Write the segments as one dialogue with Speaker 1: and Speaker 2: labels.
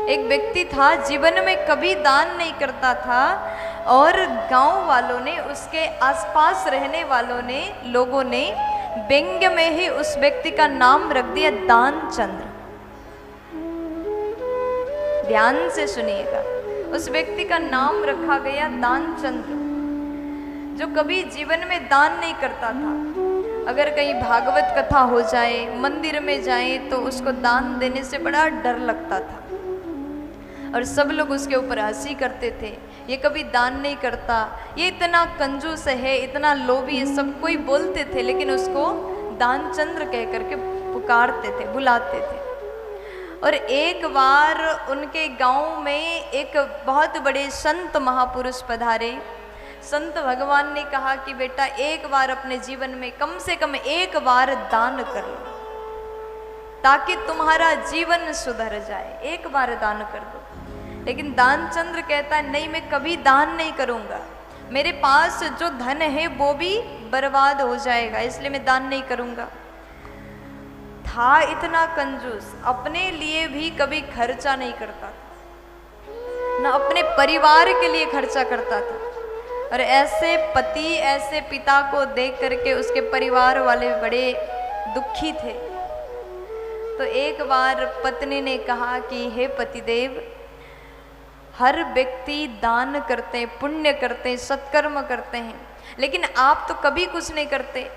Speaker 1: एक व्यक्ति था, जीवन में कभी दान नहीं करता था, और गांव वालों ने, उसके आसपास रहने वालों ने, लोगों ने व्यंग्य में ही उस व्यक्ति का नाम रख दिया दानचंद्र। ध्यान से सुनिएगा, उस व्यक्ति का नाम रखा गया दानचंद्र, जो कभी जीवन में दान नहीं करता था। अगर कहीं भागवत कथा हो जाए, मंदिर में जाए, तो उसको दान देने से बड़ा डर लगता था, और सब लोग उसके ऊपर हंसी करते थे, ये कभी दान नहीं करता, ये इतना कंजूस है, इतना लोभी है, सब कोई बोलते थे, लेकिन उसको दानचंद्र कह करके पुकारते थे, बुलाते थे। और एक बार उनके गांव में एक बहुत बड़े संत महापुरुष पधारे। संत भगवान ने कहा कि बेटा, एक बार अपने जीवन में कम से कम एक बार दान कर लो, ताकि तुम्हारा जीवन सुधर जाए, एक बार दान कर दो। लेकिन दानचंद्र कहता है, नहीं, मैं कभी दान नहीं करूंगा, मेरे पास जो धन है वो भी बर्बाद हो जाएगा, इसलिए मैं दान नहीं करूंगा। था इतना कंजूस, अपने लिए भी कभी खर्चा नहीं करता था, ना अपने परिवार के लिए खर्चा करता था। और ऐसे पति, ऐसे पिता को देख करके उसके परिवार वाले बड़े दुखी थे। तो एक बार पत्नी ने कहा कि हे पतिदेव, हर व्यक्ति दान करते हैं, पुण्य करते हैं, सत्कर्म करते हैं, लेकिन आप तो कभी कुछ नहीं करते,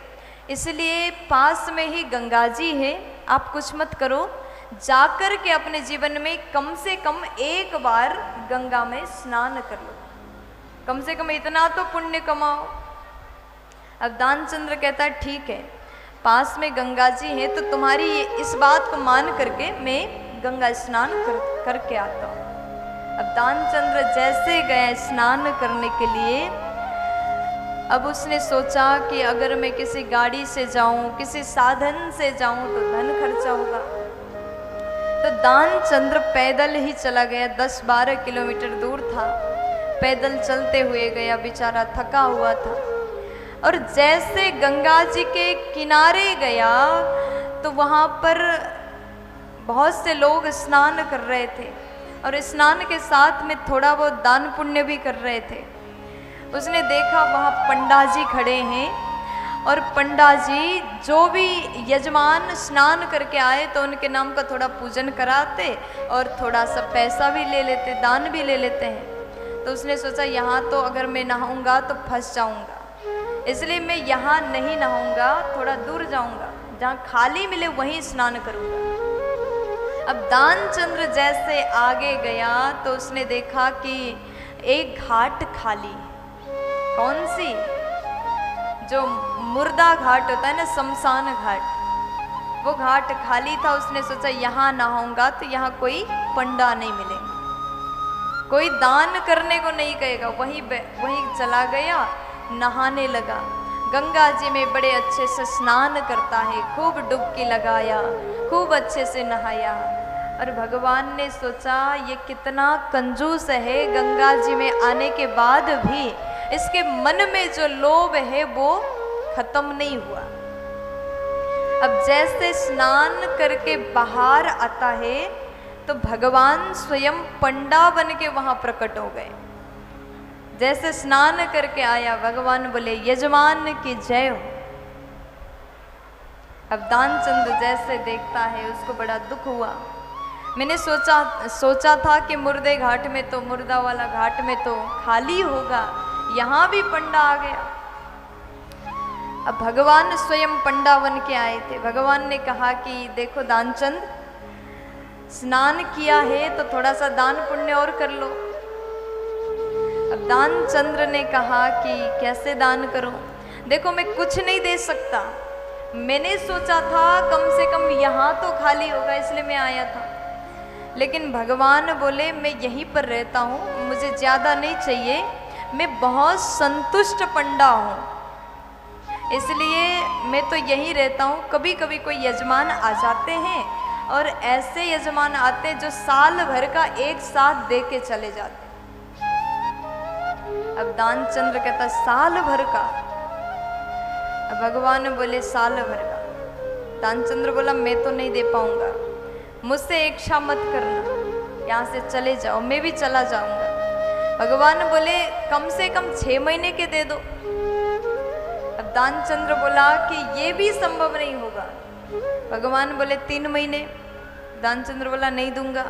Speaker 1: इसलिए पास में ही गंगा जी है, आप कुछ मत करो, जाकर के अपने जीवन में कम से कम एक बार गंगा में स्नान कर लो, कम से कम इतना तो पुण्य कमाओ। अब दानचंद्र कहता है, ठीक है, पास में गंगा जी है, तो तुम्हारी इस बात को मान करके मैं गंगा स्नान करके आता हूँ। अब दानचंद्र जैसे गए स्नान करने के लिए, अब उसने सोचा कि अगर मैं किसी गाड़ी से जाऊं, किसी साधन से जाऊं, तो धन खर्चा होगा। तो दानचंद्र पैदल ही चला गया, 10-12 किलोमीटर दूर था, पैदल चलते हुए गया, बेचारा थका हुआ था। और जैसे गंगा जी के किनारे गया, तो वहाँ पर बहुत से लोग स्नान कर रहे थे, और स्नान के साथ में थोड़ा बहुत दान पुण्य भी कर रहे थे। उसने देखा वहाँ पंडा जी खड़े हैं, और पंडा जी जो भी यजमान स्नान करके आए तो उनके नाम का थोड़ा पूजन कराते, और थोड़ा सा पैसा भी ले लेते, दान भी ले लेते हैं। तो उसने सोचा, यहाँ तो अगर मैं नहाऊंगा तो फंस जाऊंगा, इसलिए मैं यहाँ नहीं नहाऊंगा, थोड़ा दूर जाऊंगा, जहाँ खाली मिले वहीं स्नान करूंगा। अब दानचंद्र जैसे आगे गया तो उसने देखा कि एक घाट खाली। कौन सी? जो मुर्दा घाट होता है ना, शमशान घाट, वो घाट खाली था। उसने सोचा, यहाँ नहाऊंगा तो यहाँ कोई पंडा नहीं मिलेगा, कोई दान करने को नहीं कहेगा। वहीं चला गया, नहाने लगा। गंगा जी में बड़े अच्छे से स्नान करता है, खूब डुबकी लगाया, खूब अच्छे से नहाया। और भगवान ने सोचा, ये कितना कंजूस है, गंगा जी में आने के बाद भी इसके मन में जो लोभ है वो खत्म नहीं हुआ। अब जैसे स्नान करके बाहर आता है तो भगवान स्वयं पंडा बन के वहां प्रकट हो गए। जैसे स्नान करके आया, भगवान बोले, यजमान की जय हो। अब दानचंद्र जैसे देखता है, उसको बड़ा दुख हुआ। मैंने सोचा था कि मुर्दे घाट में तो, मुर्दा वाला घाट में तो खाली होगा, यहाँ भी पंडा आ गया। अब भगवान स्वयं पंडा बन के आए थे। भगवान ने कहा कि देखो दानचंद, स्नान किया है तो थोड़ा सा दान पुण्य और कर लो। अब दानचंद्र ने कहा कि कैसे दान करूं? देखो, मैं कुछ नहीं दे सकता, मैंने सोचा था कम से कम यहाँ तो खाली होगा, इसलिए मैं आया था। लेकिन भगवान बोले, मैं यहीं पर रहता हूँ, मुझे ज़्यादा नहीं चाहिए, मैं बहुत संतुष्ट पंडा हूँ, इसलिए मैं तो यहीं रहता हूँ। कभी कभी कोई यजमान आ जाते हैं, और ऐसे यजमान आते हैं जो साल भर का एक साथ दे के चले जाते हैं। अब दानचंद्र कहता, साल भर का? अब भगवान बोले, साल भर का। दानचंद्र बोला, मैं तो नहीं दे पाऊंगा, मुझसे इच्छा मत करना, यहाँ से चले जाओ, मैं भी चला जाऊंगा। भगवान बोले कम से कम 6 महीने के दे दो। अब दानचंद्र बोला कि ये भी संभव नहीं होगा। भगवान बोले 3 महीने। दानचंद्र बोला नहीं दूंगा।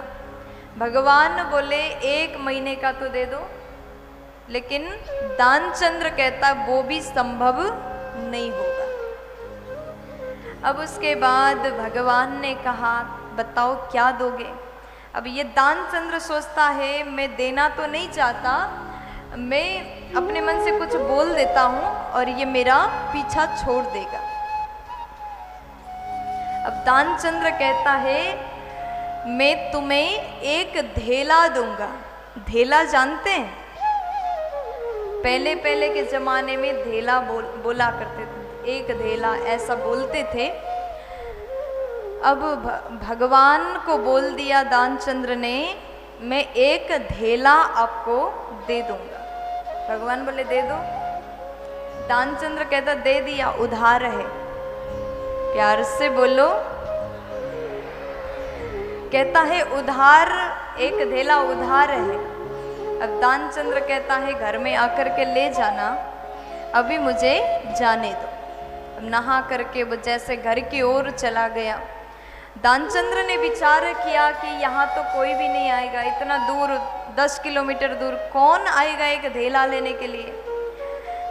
Speaker 1: भगवान बोले 1 महीने का तो दे दो, लेकिन दानचंद्र कहता वो भी संभव नहीं होगा। अब उसके बाद भगवान ने कहा बताओ क्या दोगे। अब ये दानचंद्र सोचता है मैं देना तो नहीं चाहता, मैं अपने मन से कुछ बोल देता हूँ और ये मेरा पीछा छोड़ देगा। अब दानचंद्र कहता है मैं तुम्हें एक धेला दूंगा। धेला जानते हैं? पहले पहले के जमाने में धेला बोला करते थे, एक धेला ऐसा बोलते थे। अब भगवान को बोल दिया दानचंद्र ने मैं एक धेला आपको दे दूंगा। भगवान बोले दे दो। दानचंद्र कहता दे दिया, उधार है। प्यार से बोलो। कहता है उधार, एक धेला उधार है। अब दानचंद्र कहता है घर में आकर के ले जाना, अभी मुझे जाने दो। अब नहा करके वो जैसे घर की ओर चला गया। दानचंद्र ने विचार किया कि यहाँ तो कोई भी नहीं आएगा, इतना दूर 10 किलोमीटर दूर कौन आएगा एक धेला लेने के लिए।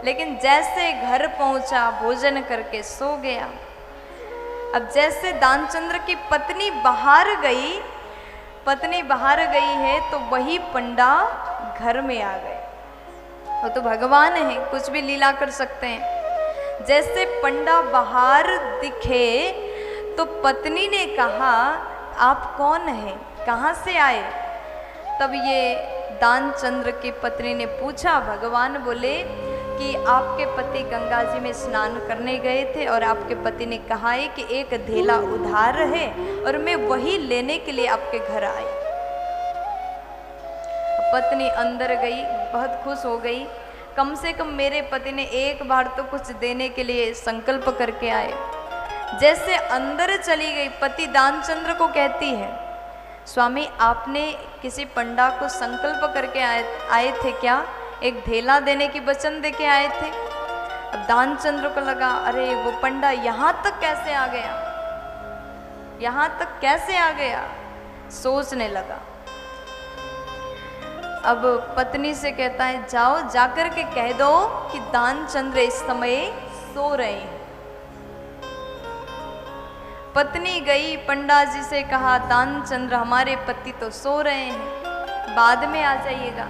Speaker 1: लेकिन जैसे घर पहुंचा भोजन करके सो गया। अब जैसे दानचंद्र की पत्नी बाहर गई, पत्नी बाहर गई है तो वही पंडा घर में आ गए। वो तो भगवान है, कुछ भी लीला कर सकते हैं। जैसे पंडा बाहर दिखे तो पत्नी ने कहा आप कौन हैं, कहाँ से आए। तब ये दानचंद्र की पत्नी ने पूछा। भगवान बोले कि आपके पति गंगा जी में स्नान करने गए थे और आपके पति ने कहा है कि एक धेला उधार है और मैं वही लेने के लिए आपके घर आई। पत्नी अंदर गई, बहुत खुश हो गई। कम से कम मेरे पति ने एक बार तो कुछ देने के लिए संकल्प करके आए। जैसे अंदर चली गई, पति दानचंद्र को कहती है स्वामी आपने किसी पंडा को संकल्प करके आए थे क्या, एक धेला देने की वचन दे के आए थे। अब दानचंद्र को लगा अरे वो पंडा यहाँ तक कैसे आ गया, यहाँ तक कैसे आ गया, सोचने लगा। अब पत्नी से कहता है जाओ जाकर के कह दो कि दानचंद्र इस समय सो रहे हैं। पत्नी गई, पंडा जी से कहा दानचंद्र हमारे पति तो सो रहे हैं, बाद में आ जाइएगा।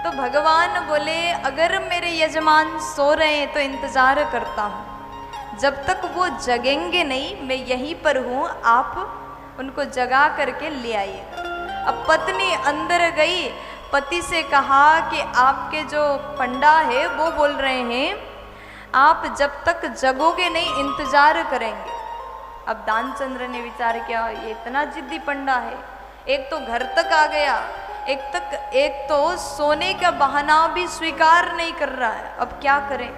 Speaker 1: तो भगवान बोले अगर मेरे यजमान सो रहे हैं तो इंतजार करता हूँ, जब तक वो जगेंगे नहीं मैं यहीं पर हूँ, आप उनको जगा करके ले आइएगा। अब पत्नी अंदर गई, पति से कहा कि आपके जो पंडा है वो बोल रहे हैं आप जब तक जगोगे नहीं इंतजार करेंगे। अब दानचंद्र ने विचार किया ये इतना जिद्दी पंडा है, एक तो घर तक आ गया, एक तो सोने का बहाना भी स्वीकार नहीं कर रहा है, अब क्या करें।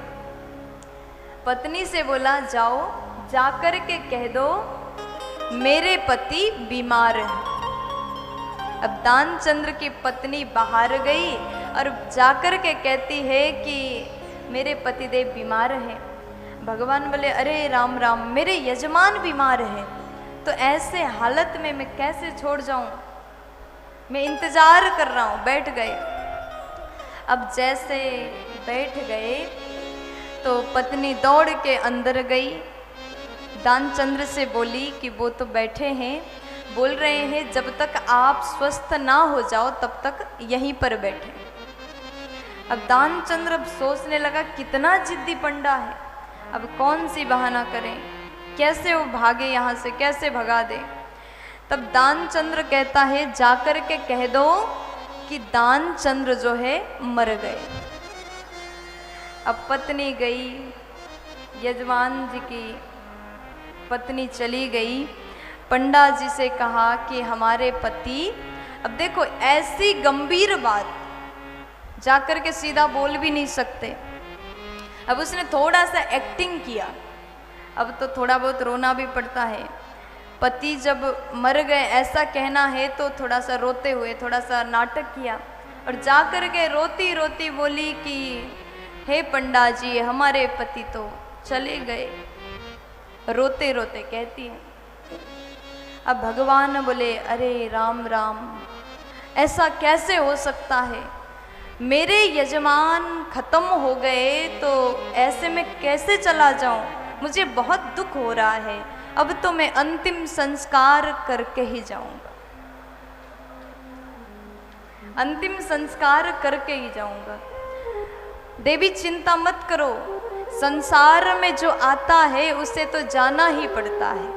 Speaker 1: पत्नी से बोला जाओ जाकर के कह दो मेरे पति बीमार हैं। अब दानचंद्र की पत्नी बाहर गई और जाकर के कहती है कि मेरे पतिदेव बीमार हैं। भगवान बोले अरे राम राम, मेरे यजमान बीमार हैं, तो ऐसे हालत में मैं कैसे छोड़ जाऊं, मैं इंतजार कर रहा हूं। बैठ गए। अब जैसे बैठ गए तो पत्नी दौड़ के अंदर गई, दानचंद्र से बोली कि वो तो बैठे हैं, बोल रहे हैं जब तक आप स्वस्थ ना हो जाओ तब तक यहीं पर बैठे। अब दानचंद्र अब सोचने लगा कितना जिद्दी पंडा है, अब कौन सी बहाना करें, कैसे वो भागे यहाँ से, कैसे भगा दे। तब दानचंद्र कहता है जाकर के कह दो कि दानचंद्र जो है मर गए। अब पत्नी गई, यजमान जी की पत्नी चली गई, पंडा जी से कहा कि हमारे पति, अब देखो ऐसी गंभीर बात जाकर के सीधा बोल भी नहीं सकते। अब उसने थोड़ा सा एक्टिंग किया, अब तो थोड़ा बहुत रोना भी पड़ता है। पति जब मर गए ऐसा कहना है तो थोड़ा सा रोते हुए थोड़ा सा नाटक किया और जाकर के रोती रोती बोली कि हे पंडा जी, हमारे पति तो चले गए। रोते रोते कहती है। अब भगवान बोले, अरे राम राम, ऐसा कैसे हो सकता है? मेरे यजमान खत्म हो गए तो ऐसे में कैसे चला जाऊं? मुझे बहुत दुख हो रहा है। अब तो मैं अंतिम संस्कार करके ही जाऊंगा, अंतिम संस्कार करके ही जाऊंगा। देवी चिंता मत करो, संसार में जो आता है उसे तो जाना ही पड़ता है,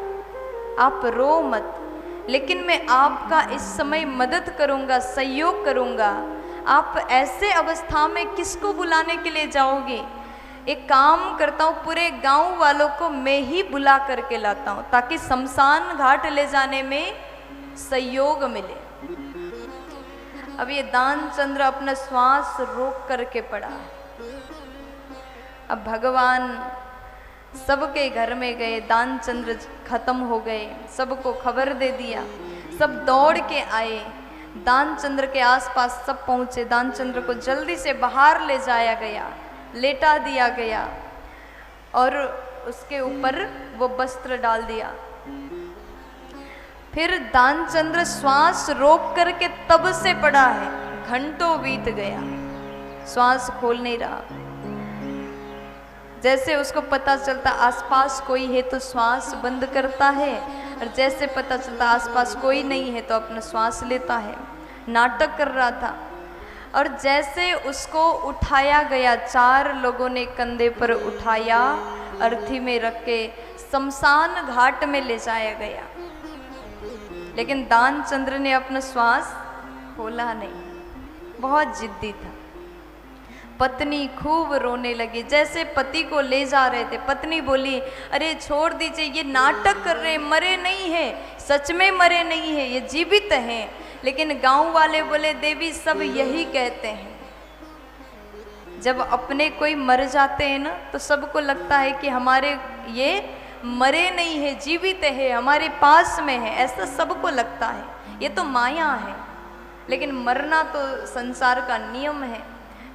Speaker 1: आप रो मत। लेकिन मैं आपका इस समय मदद करूंगा, सहयोग करूंगा। आप ऐसे अवस्था में किसको बुलाने के लिए जाओगे? एक काम करता हूँ, पूरे गांव वालों को मैं ही बुला करके लाता हूँ ताकि शमशान घाट ले जाने में सहयोग मिले। अब ये दानचंद्र अपना श्वास रोक करके पड़ा। अब भगवान सबके घर में गए, दानचंद्र खत्म हो गए, सबको खबर दे दिया। सब दौड़ के आए, दानचंद्र के आसपास सब पहुंचे। दानचंद्र को जल्दी से बाहर ले जाया गया, लेटा दिया गया और उसके ऊपर वो वस्त्र डाल दिया। फिर दानचंद्र श्वास रोक करके तब से पड़ा है, घंटों बीत गया, श्वास खोल नहीं रहा। जैसे उसको पता चलता आसपास कोई है तो श्वास बंद करता है, और जैसे पता चलता आसपास कोई नहीं है तो अपना श्वास लेता है। नाटक कर रहा था। और जैसे उसको उठाया गया, 4 लोगों ने कंधे पर उठाया, अर्थी में रख के शमशान घाट में ले जाया गया। लेकिन दानचंद्र ने अपना श्वास खोला नहीं, बहुत जिद्दी था। पत्नी खूब रोने लगी। जैसे पति को ले जा रहे थे, पत्नी बोली, अरे छोड़ दीजिए, ये नाटक कर रहे हैं, मरे नहीं है, सच में मरे नहीं है, ये जीवित हैं। लेकिन गांव वाले बोले, देवी सब यही कहते हैं। जब अपने कोई मर जाते हैं ना तो सबको लगता है कि हमारे ये मरे नहीं है, जीवित है, हमारे पास में है, ऐसा सबको लगता है। ये तो माया है, लेकिन मरना तो संसार का नियम है,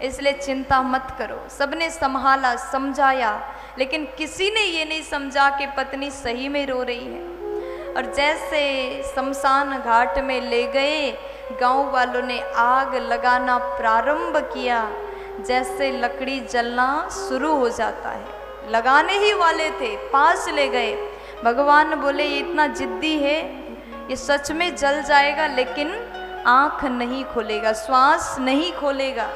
Speaker 1: इसलिए चिंता मत करो। सबने संभाला, समझाया, लेकिन किसी ने ये नहीं समझा कि पत्नी सही में रो रही है। और जैसे शमशान घाट में ले गए, गांव वालों ने आग लगाना प्रारंभ किया। जैसे लकड़ी जलना शुरू हो जाता है, लगाने ही वाले थे, पास ले गए। भगवान बोले, ये इतना जिद्दी है, ये सच में जल जाएगा, लेकिन आँख नहीं खोलेगा, श्वास नहीं खोलेगा।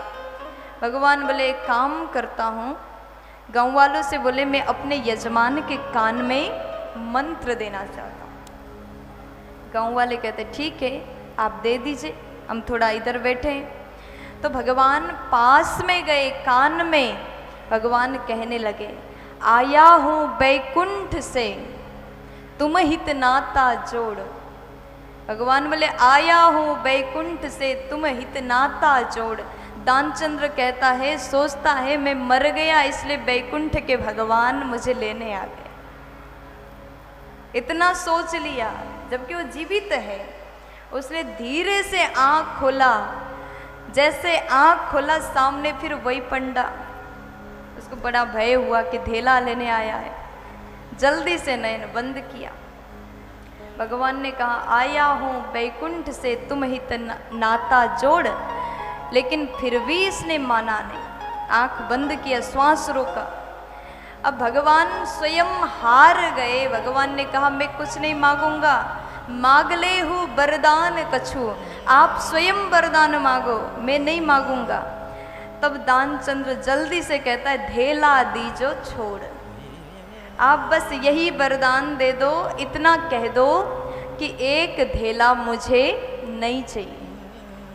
Speaker 1: भगवान बोले, एक काम करता हूँ, गाँव वालों से बोले, मैं अपने यजमान के कान में मंत्र देना चाहता हूँ। गाँव वाले कहते, ठीक है, आप दे दीजिए, हम थोड़ा इधर बैठे हैं। तो भगवान पास में गए, कान में भगवान कहने लगे, आया हूँ बैकुंठ से, तुम हित नाता जोड़। भगवान बोले, आया हूँ बैकुंठ से, तुम हित नाता जोड़। दानचंद्र कहता है, सोचता है मैं मर गया, इसलिए बैकुंठ के भगवान मुझे लेने आ गए। इतना सोच लिया, जबकि वो जीवित है। उसने धीरे से आँख खोला। जैसे आँख खोला, सामने फिर वही पंडा। उसको बड़ा भय हुआ कि धेला लेने आया है। जल्दी से नयन बंद किया। भगवान ने कहा, आया हूँ बैकुंठ से, तुम हित नाता जोड़। लेकिन फिर भी इसने माना नहीं, आंख बंद किया, श्वास रोका। अब भगवान स्वयं हार गए। भगवान ने कहा, मैं कुछ नहीं मांगूंगा, मांग ले हूँ वरदान कछु, आप स्वयं वरदान मांगो, मैं नहीं मांगूंगा। तब दानचंद्र जल्दी से कहता है, धेला दीजो छोड़, आप बस यही वरदान दे दो, इतना कह दो कि एक धेला मुझे नहीं चाहिए,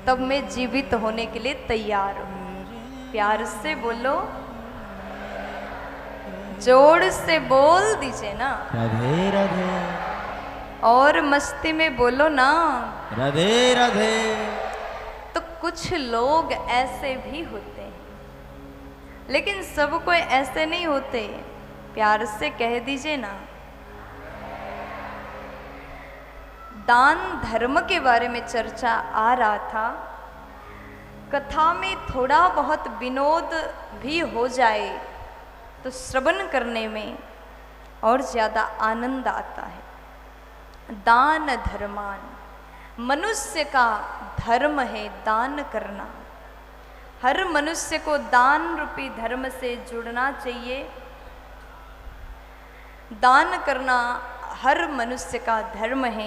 Speaker 1: तब मैं जीवित होने के लिए तैयार हूं। प्यार से बोलो, जोर से बोल दीजिए ना,
Speaker 2: राधे राधे।
Speaker 1: और मस्ती में बोलो ना,
Speaker 2: राधे राधे।
Speaker 1: तो कुछ लोग ऐसे भी होते हैं, लेकिन सब कोई ऐसे नहीं होते। प्यार से कह दीजिए ना, दान धर्म के बारे में चर्चा आ रहा था। कथा में थोड़ा बहुत विनोद भी हो जाए तो श्रवण करने में और ज़्यादा आनंद आता है। दान धर्मान, मनुष्य का धर्म है दान करना। हर मनुष्य को दान रूपी धर्म से जुड़ना चाहिए। दान करना हर मनुष्य का धर्म है।